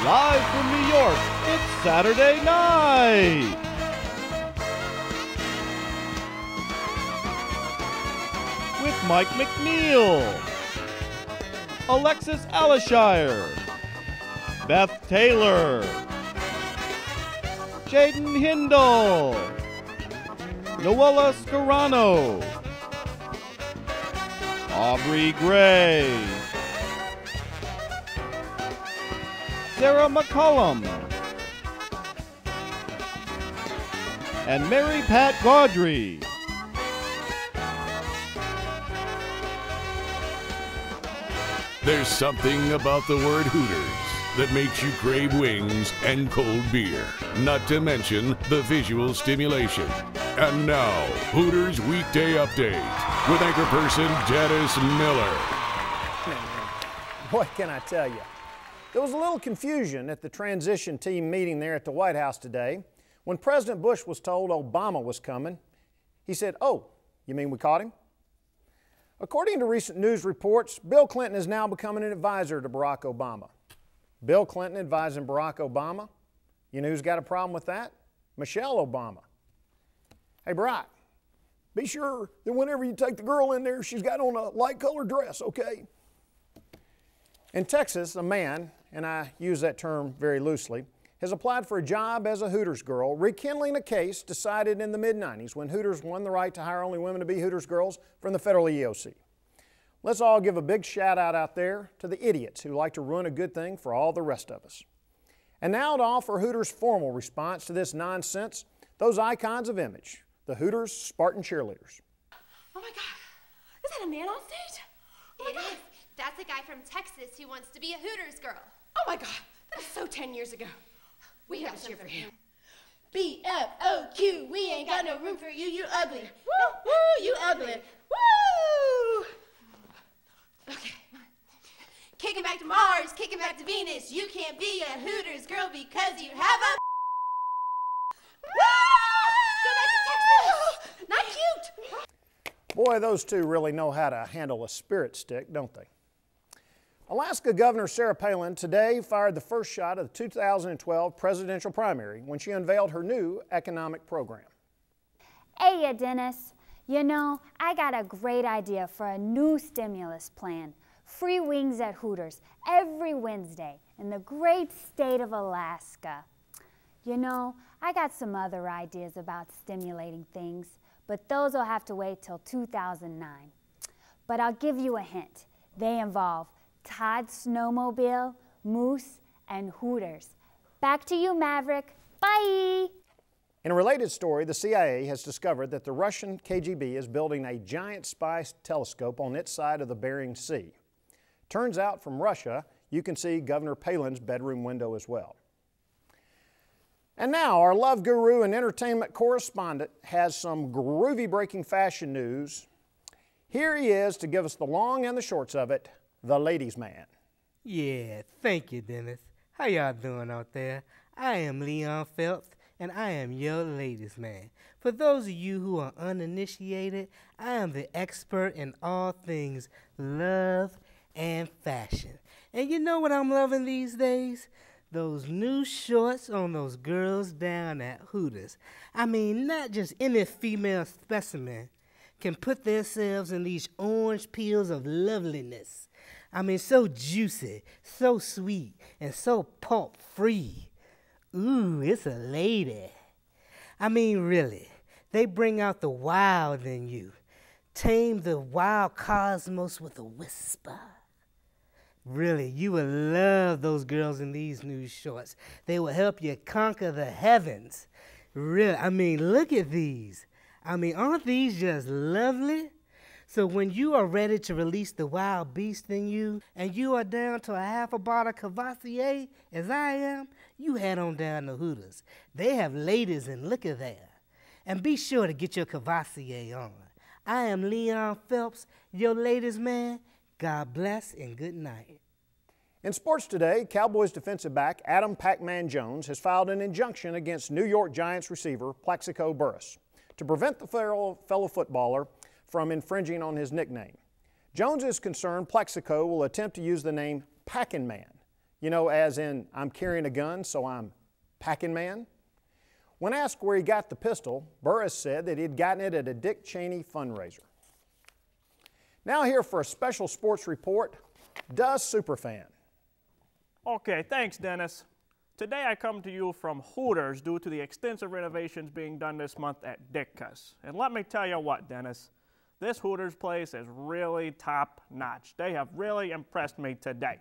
Live from New York, it's Saturday night! With Mike McNeil, Alexis Alishire, Beth Taylor, Jaden Hindle, Noella Scarano, Aubrey Gray, Sarah McCollum, and Mary Pat Gaudry. There's something about the word Hooters that makes you crave wings and cold beer, not to mention the visual stimulation. And now, Hooters Weekday Update with anchor person Dennis Miller. What can I tell you? There was a little confusion at the transition team meeting there at the White House today. When President Bush was told Obama was coming, he said, "Oh, you mean we caught him?" According to recent news reports, Bill Clinton is now becoming an advisor to Barack Obama. Bill Clinton advising Barack Obama? You know who's got a problem with that? Michelle Obama. Hey, Barack, be sure that whenever you take the girl in there, she's got on a light-colored dress, okay? In Texas, a man, and I use that term very loosely, has applied for a job as a Hooters girl, rekindling a case decided in the mid-90s when Hooters won the right to hire only women to be Hooters girls from the federal EOC. Let's all give a big shout out there to the idiots who like to ruin a good thing for all the rest of us. And now to offer Hooters' formal response to this nonsense, those icons of image, the Hooters Spartan cheerleaders. Oh my God, is that a man on stage? Oh my God. It is. That's the guy from Texas who wants to be a Hooters girl. Oh my God, that was so 10 years ago. We gotta cheer for him. B-F-O-Q, we ain't got no room for you, you ugly. Woo, woo, you ugly. Woo! Okay. Kicking back to Mars, kicking back to Venus. You can't be a Hooters girl because you have a Go back to Texas. Not cute. Boy, those two really know how to handle a spirit stick, don't they? Alaska Governor Sarah Palin today fired the first shot of the 2012 presidential primary when she unveiled her new economic program. Hey, ya, Dennis. You know, I got a great idea for a new stimulus plan. Free wings at Hooters every Wednesday in the great state of Alaska. You know, I got some other ideas about stimulating things, but those will have to wait till 2009. But I'll give you a hint. They involve Todd's snowmobile, Moose, and Hooters. Back to you, Maverick. Bye! In a related story, the CIA has discovered that the Russian KGB is building a giant spy telescope on its side of the Bering Sea. Turns out from Russia, you can see Governor Palin's bedroom window as well. And now, our love guru and entertainment correspondent has some groovy breaking fashion news. Here he is to give us the long and the shorts of it, the ladies' man. Yeah, thank you, Dennis. How y'all doing out there? I am Leon Phelps, and I am your ladies' man. For those of you who are uninitiated, I am the expert in all things love and fashion. And you know what I'm loving these days? Those new shorts on those girls down at Hooters. I mean, not just any female specimen can put themselves in these orange peels of loveliness. I mean, so juicy, so sweet, and so pulp-free. Ooh, it's a lady. I mean, really, they bring out the wild in you. Tame the wild cosmos with a whisper. Really, you will love those girls in these new shorts. They will help you conquer the heavens. Really, I mean, look at these. I mean, aren't these just lovely? So when you are ready to release the wild beast in you, and you are down to a half a bottle of Cavassier, as I am, you head on down to Hooters. They have ladies in liquor there. And be sure to get your Cavassier on. I am Leon Phelps, your ladies' man. God bless and good night. In sports today, Cowboys defensive back Adam Pac-Man Jones has filed an injunction against New York Giants receiver Plaxico Burress to prevent the fellow footballer from infringing on his nickname. Jones is concerned Plaxico will attempt to use the name Packin' Man, You know, as in, I'm carrying a gun, so I'm packing man. When asked where he got the pistol, Burris said that he had gotten it at a Dick Cheney fundraiser. Now here for a special sports report, does Superfan. Okay, thanks, Dennis. Today I come to you from Hooters due to the extensive renovations being done this month at Ditka's. And let me tell you what, Dennis, this Hooters place is really top-notch. They have really impressed me today.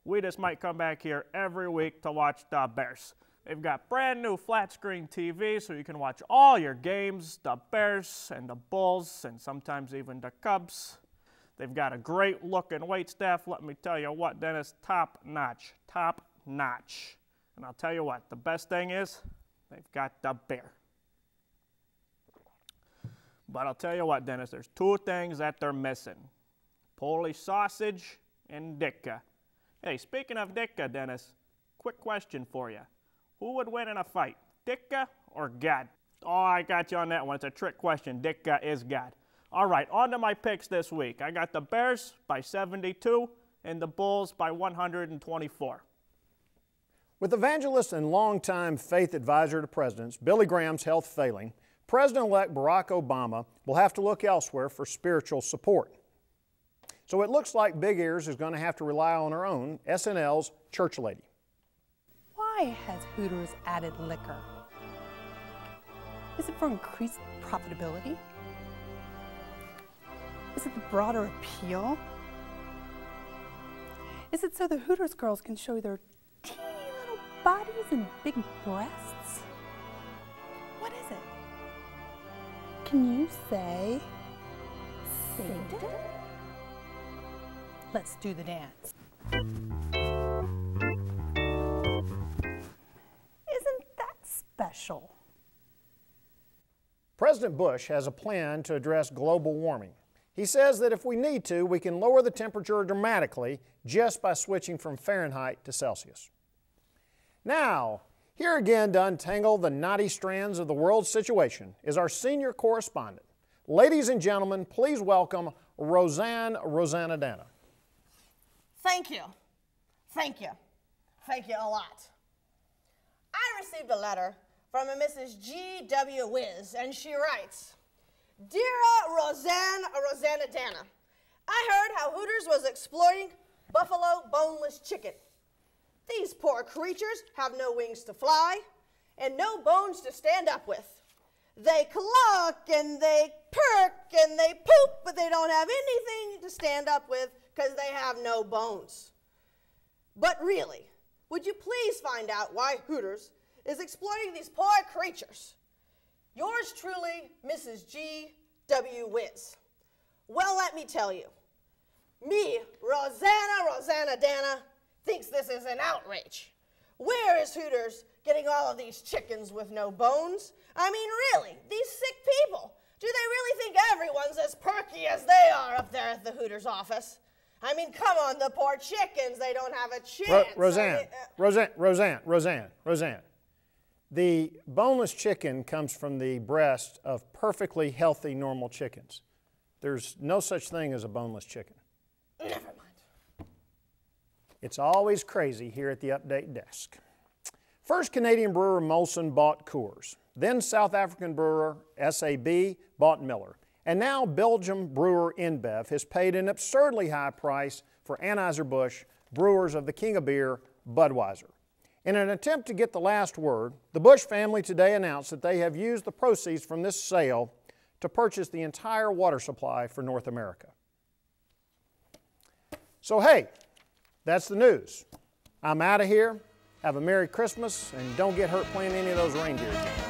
We just might come back here every week to watch the Bears. They've got brand new flat screen TV so you can watch all your games, the Bears and the Bulls and sometimes even the Cubs. They've got a great looking wait staff. Let me tell you what, Dennis, top notch, top notch. And I'll tell you what, the best thing is they've got the beer. But I'll tell you what, Dennis, there's two things that they're missing. Polish sausage and Ditka. Hey, speaking of Ditka, Dennis, quick question for you. Who would win in a fight, Ditka or God? Oh, I got you on that one. It's a trick question. Ditka is God. All right, on to my picks this week. I got the Bears by 72 and the Bulls by 124. With evangelist and longtime faith advisor to presidents, Billy Graham's health failing, President-elect Barack Obama will have to look elsewhere for spiritual support. So it looks like Big Ears is going to have to rely on her own, SNL's church lady. Why has Hooters added liquor? Is it for increased profitability? Is it the broader appeal? Is it so the Hooters girls can show their teeny little bodies and big breasts? What is it? Can you say Satan? Let's do the dance. Isn't that special? President Bush has a plan to address global warming. He says that if we need to, we can lower the temperature dramatically just by switching from Fahrenheit to Celsius. Now, here again to untangle the knotty strands of the world situation is our senior correspondent. Ladies and gentlemen, please welcome Rosanna Dana. Thank you. Thank you. Thank you a lot. I received a letter from a Mrs. G.W. Wiz, and she writes, Dear Rosanna Dana, I heard how Hooters was exploiting buffalo boneless chicken. These poor creatures have no wings to fly and no bones to stand up with. They cluck and they perk and they poop, but they don't have anything to stand up with because they have no bones. But really, would you please find out why Hooters is exploiting these poor creatures? Yours truly, Mrs. G.W. Wiz. Well, let me tell you, me, Rosanna Dana, thinks this is an outrage. Where is Hooters getting all of these chickens with no bones? I mean, really, these sick people, do they really think everyone's as perky as they are up there at the Hooters office? I mean, come on, the poor chickens, they don't have a chance. Roseanne. The boneless chicken comes from the breast of perfectly healthy, normal chickens. There's no such thing as a boneless chicken. Never mind. It's always crazy here at the update desk. First Canadian brewer Molson bought Coors. Then South African brewer SAB bought Miller. And now Belgium brewer InBev has paid an absurdly high price for Anheuser-Busch, brewers of the king of beer, Budweiser. In an attempt to get the last word, the Bush family today announced that they have used the proceeds from this sale to purchase the entire water supply for North America. So hey, that's the news. I'm out of here. Have a Merry Christmas and don't get hurt playing any of those reindeer games.